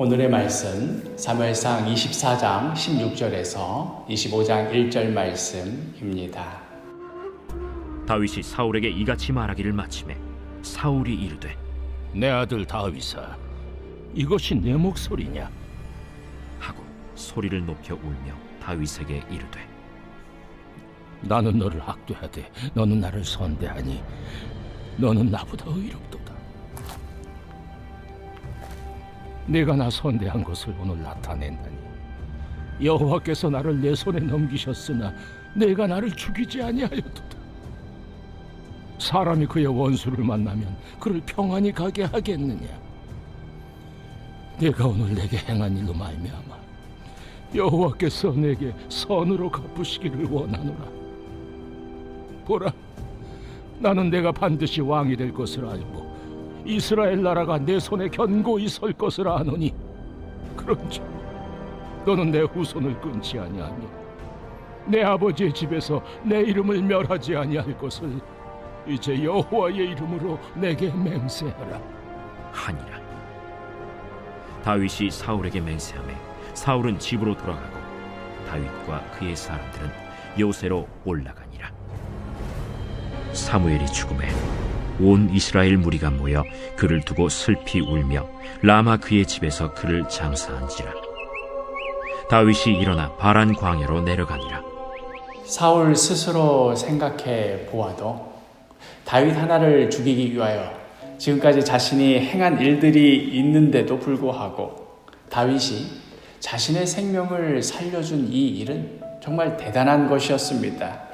오늘의 말씀 사무엘상 24장 16절에서 25장 1절 말씀입니다. 다윗이 사울에게 이같이 말하기를 마치매 사울이 이르되 내 아들 다윗아, 이것이 내 목소리냐? 하고 소리를 높여 울며 다윗에게 이르되 나는 너를 학대하되 너는 나를 선대하니 너는 나보다 의롭도다. 내가 나 선대한 것을 오늘 나타낸다니 여호와께서 나를 내 손에 넘기셨으나 내가 나를 죽이지 아니하였도다. 사람이 그의 원수를 만나면 그를 평안히 가게 하겠느냐? 내가 오늘 내게 행한 일로 말미암아 여호와께서 내게 선으로 갚으시기를 원하노라. 보라, 나는 내가 반드시 왕이 될 것을 알고 이스라엘 나라가 내 손에 견고히 설 것을 아노니 그런즉 너는 내 후손을 끊지 아니하며 내 아버지의 집에서 내 이름을 멸하지 아니할 것을 이제 여호와의 이름으로 내게 맹세하라. 하니라. 다윗이 사울에게 맹세하매 사울은 집으로 돌아가고 다윗과 그의 사람들은 요새로 올라가니라. 사무엘이 죽음에 온 이스라엘 무리가 모여 그를 두고 슬피 울며 라마 그의 집에서 그를 장사한지라. 다윗이 일어나 바란 광야로 내려가니라. 사울 스스로 생각해 보아도 다윗 하나를 죽이기 위하여 지금까지 자신이 행한 일들이 있는데도 불구하고 다윗이 자신의 생명을 살려준 이 일은 정말 대단한 것이었습니다.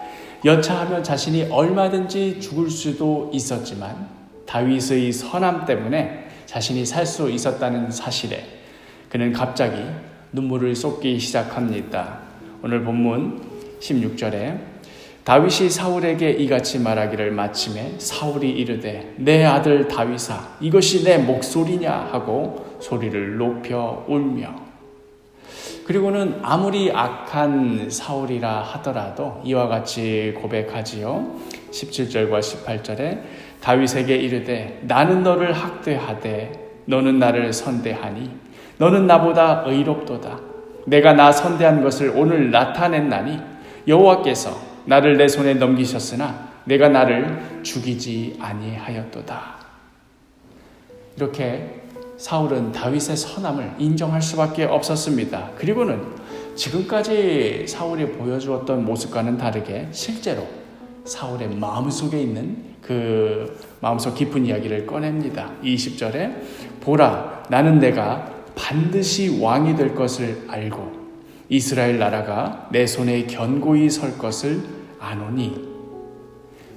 여차하면 자신이 얼마든지 죽을 수도 있었지만 다윗의 선함 때문에 자신이 살 수 있었다는 사실에 그는 갑자기 눈물을 쏟기 시작합니다. 오늘 본문 16절에 다윗이 사울에게 이같이 말하기를 마침에 사울이 이르되 내 아들 다윗아, 이것이 내 목소리냐 하고 소리를 높여 울며, 그리고는 아무리 악한 사울이라 하더라도 이와 같이 고백하지요. 17절과 18절에 다윗에게 이르되 나는 너를 학대하되 너는 나를 선대하니 너는 나보다 의롭도다. 내가 나 선대한 것을 오늘 나타냈나니 여호와께서 나를 내 손에 넘기셨으나 내가 나를 죽이지 아니하였도다. 이렇게 사울은 다윗의 선함을 인정할 수밖에 없었습니다. 그리고는 지금까지 사울이 보여주었던 모습과는 다르게 실제로 사울의 마음속에 있는 그 마음속 깊은 이야기를 꺼냅니다. 20절에 보라, 나는 내가 반드시 왕이 될 것을 알고 이스라엘 나라가 내 손에 견고히 설 것을 아노니.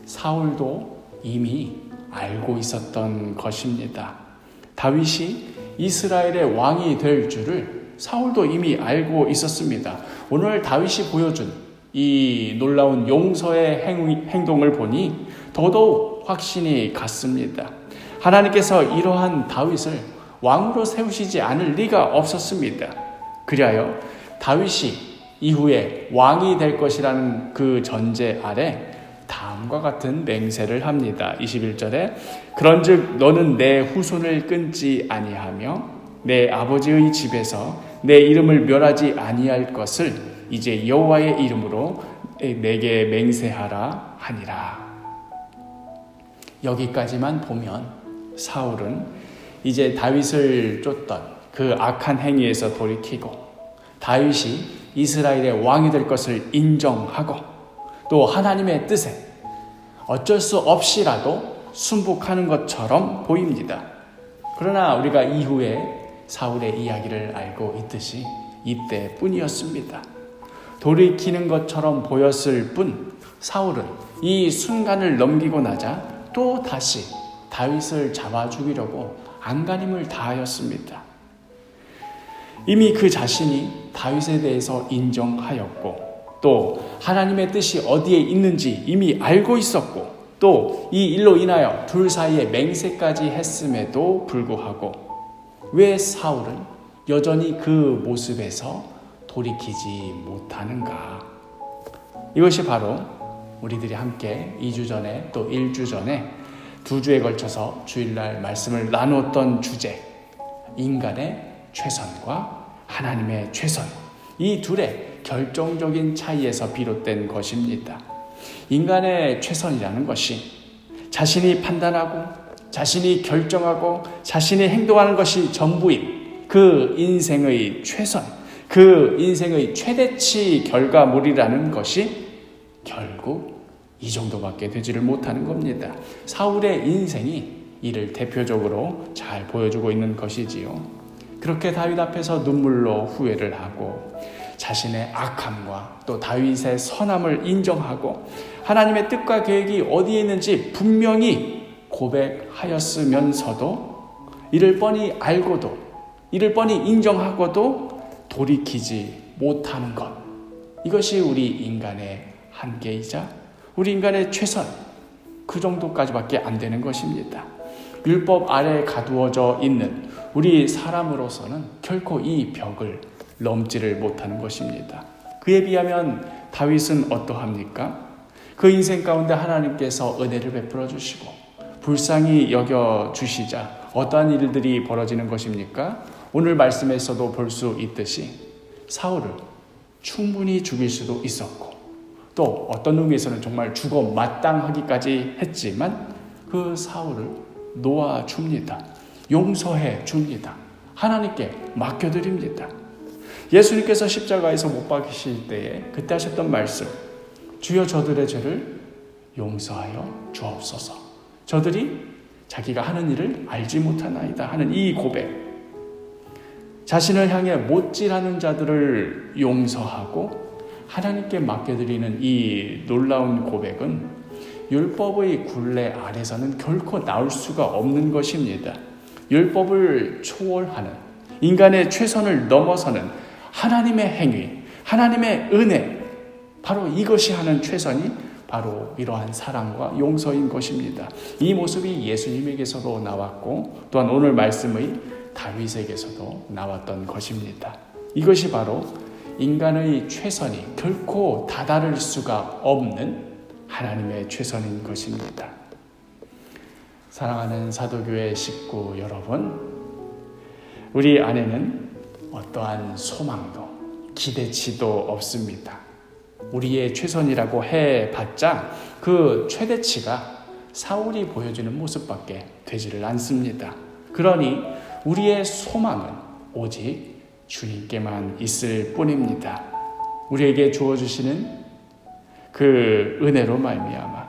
사울도 이미 알고 있었던 것입니다. 다윗이 이스라엘의 왕이 될 줄을 사울도 이미 알고 있었습니다. 오늘 다윗이 보여준 이 놀라운 용서의 행동을 보니 더더욱 확신이 갔습니다. 하나님께서 이러한 다윗을 왕으로 세우시지 않을 리가 없었습니다. 그리하여 다윗이 이후에 왕이 될 것이라는 그 전제 아래 다음과 같은 맹세를 합니다. 21절에 그런즉 너는 내 후손을 끊지 아니하며 내 아버지의 집에서 내 이름을 멸하지 아니할 것을 이제 여호와의 이름으로 내게 맹세하라 하니라. 여기까지만 보면 사울은 이제 다윗을 쫓던 그 악한 행위에서 돌이키고 다윗이 이스라엘의 왕이 될 것을 인정하고 또 하나님의 뜻에 어쩔 수 없이라도 순복하는 것처럼 보입니다. 그러나 우리가 이후에 사울의 이야기를 알고 있듯이 이때뿐이었습니다. 돌이키는 것처럼 보였을 뿐 사울은 이 순간을 넘기고 나자 또 다시 다윗을 잡아 죽이려고 안간힘을 다하였습니다. 이미 그 자신이 다윗에 대해서 인정하였고 또 하나님의 뜻이 어디에 있는지 이미 알고 있었고 또 이 일로 인하여 둘 사이에 맹세까지 했음에도 불구하고 왜 사울은 여전히 그 모습에서 돌이키지 못하는가? 이것이 바로 우리들이 함께 2주 전에 또 1주 전에 2주에 걸쳐서 주일날 말씀을 나누었던 주제, 인간의 최선과 하나님의 최선, 이 둘의 결정적인 차이에서 비롯된 것입니다. 인간의 최선이라는 것이 자신이 판단하고 자신이 결정하고 자신이 행동하는 것이 전부인 그 인생의 최선, 그 인생의 최대치 결과물이라는 것이 결국 이 정도밖에 되지를 못하는 겁니다. 사울의 인생이 이를 대표적으로 잘 보여주고 있는 것이지요. 그렇게 다윗 앞에서 눈물로 후회를 하고 자신의 악함과 또 다윗의 선함을 인정하고 하나님의 뜻과 계획이 어디에 있는지 분명히 고백하였으면서도 이를 뻔히 알고도 이를 뻔히 인정하고도 돌이키지 못하는 것, 이것이 우리 인간의 한계이자 우리 인간의 최선, 그 정도까지밖에 안 되는 것입니다. 율법 아래에 가두어져 있는 우리 사람으로서는 결코 이 벽을 넘지를 못하는 것입니다. 그에 비하면 다윗은 어떠합니까? 그 인생 가운데 하나님께서 은혜를 베풀어 주시고 불쌍히 여겨 주시자 어떠한 일들이 벌어지는 것입니까? 오늘 말씀에서도 볼 수 있듯이 사울을 충분히 죽일 수도 있었고 또 어떤 의미에서는 정말 죽어 마땅하기까지 했지만 그 사울을 놓아줍니다. 용서해 줍니다. 하나님께 맡겨드립니다. 예수님께서 십자가에서 못 박히실 때에 그때 하셨던 말씀, 주여 저들의 죄를 용서하여 주옵소서. 저들이 자기가 하는 일을 알지 못하나이다 하는 이 고백, 자신을 향해 못질하는 자들을 용서하고 하나님께 맡겨드리는 이 놀라운 고백은 율법의 굴레 아래서는 결코 나올 수가 없는 것입니다. 율법을 초월하는 인간의 최선을 넘어서는 하나님의 행위, 하나님의 은혜, 바로 이것이 하는 최선이 바로 이러한 사랑과 용서인 것입니다. 이 모습이 예수님에게서도 나왔고 또한 오늘 말씀의 다윗에게서도 나왔던 것입니다. 이것이 바로 인간의 최선이 결코 다다를 수가 없는 하나님의 최선인 것입니다. 사랑하는 사도교회 식구 여러분, 우리 안에는 어떠한 소망도 기대치도 없습니다. 우리의 최선이라고 해봤자 그 최대치가 사울이 보여주는 모습밖에 되지를 않습니다. 그러니 우리의 소망은 오직 주님께만 있을 뿐입니다. 우리에게 주어주시는 그 은혜로 말미암아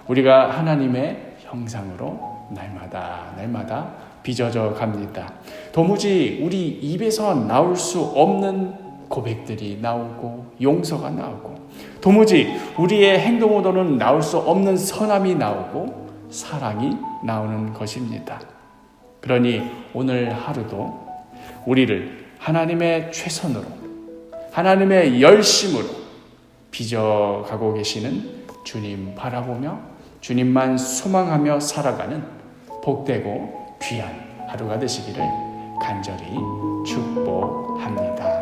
우리가 하나님의 형상으로 날마다 빚어져 갑니다. 도무지 우리 입에서 나올 수 없는 고백들이 나오고 용서가 나오고 도무지 우리의 행동으로는 나올 수 없는 선함이 나오고 사랑이 나오는 것입니다. 그러니 오늘 하루도 우리를 하나님의 최선으로 하나님의 열심으로 빚어가고 계시는 주님 바라보며 주님만 소망하며 살아가는 복되고 귀한 하루가 되시기를 간절히 축복합니다.